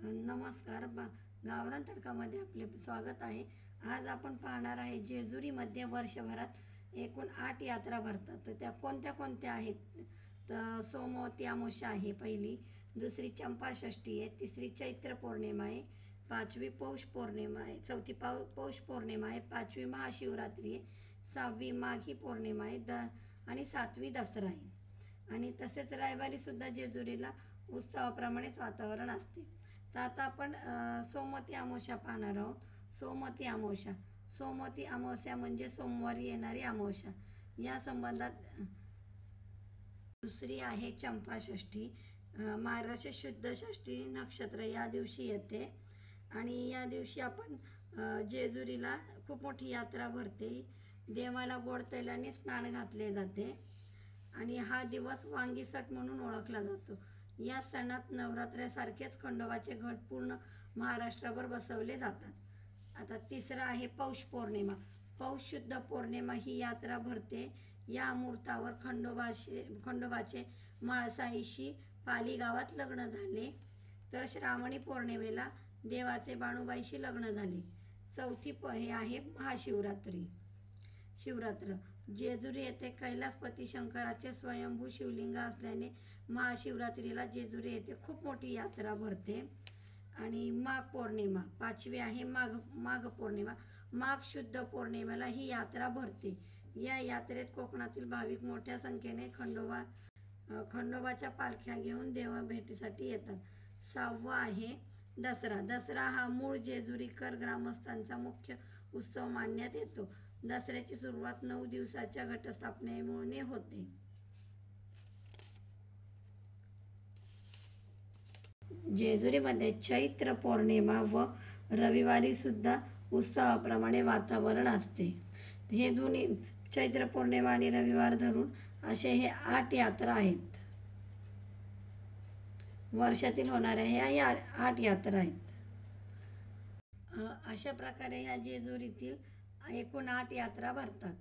नमस्कार. गावरान तडकामध्ये आपले स्वागत आहे. आज आपण पाहणार आहे जेजुरीमध्ये वर्षभरात एकूण 8 यात्रा भरतात. तर त्या कोणत्या कोणत्या आहेत? तर सोमवती अमावस्या आहे पहिली, दुसरी चंपाषष्ठी आहे, तिसरी चैत्र पौर्णिमा आहे, पाचवी पौष पौर्णिमा आहे, चौथी पौष पौर्णिमा आहे, पाचवी महाशिवरात्री आहे, सहावी माघी पौर्णिमा आहे आणि सातवी दसरा आहे. आणि तसेच रविवारी सुद्धा जेजुरीला उत्सवाप्रमाणेच वातावरण असते. तर आता आपण सोमवती अमावस्या पाहणार आहोत. सोमवती अमावस्या म्हणजे सोमवारी येणारी अमावस्या. या संबंधात दुसरी आहे चंपाषष्ठी. मार्गशीर्ष शुद्ध षष्ठी नक्षत्र या दिवशी येते आणि या दिवशी आपण जेजुरीला खूप मोठी यात्रा भरते. देवाला गोड तेलाने स्नान घातले जाते आणि हा दिवस वांगीसट म्हणून ओळखला जातो. या सणात नवरात्रासारखेच खंडोबाचे घट पूर्ण महाराष्ट्रभर बसवले जातात. आता तिसरा आहे पौष पौर्णिमा. पौष शुद्ध पौर्णिमा ही यात्रा भरते. या मुहूर्तावर खंडोबाचे म्हाळसाईशी पाली गावात लग्न झाले, तर श्रावणी पौर्णिमेला देवाचे बाणूबाईशी लग्न झाले. चौथी हे आहे शिवरात्र. जेजुरी येथे कैलासपती शंकराचे स्वयंभू शिवलिंग असल्याने महाशिवरात्रीला जेजुरी येथे खूप मोठी यात्रा भरते. आणि माघ पौर्णिमा पाचवी आहे. माघ पौर्णिमा. माघ शुद्ध पौर्णिमेला ही यात्रा भरते. या यात्रेत कोकणातील भाविक मोठ्या संख्येने खंडोबाच्या पालख्या घेऊन देवभेटीसाठी येतात. सहावा आहे दसरा. दसरा हा मूळ जेजुरीकर ग्रामस्थांचा मुख्य उत्सव मानण्यात येतो. दसऱ्याची सुरुवात 9 दिवसाच्या घटस्थापनेने होते. जेजुरीमध्ये चैत्र पौर्णिमा व रविवारी सुद्धा उत्सवाप्रमाणे वातावरण असते. हे दोन्ही चैत्र पौर्णिमा आणि रविवार धरून असे हे 8 यात्रा आहेत. वर्षातील होणाऱ्या ह्या 8 यात्रा आहेत. अशा प्रकारे ह्या जेजुरीतील एकूण 8 यात्रा भरतात.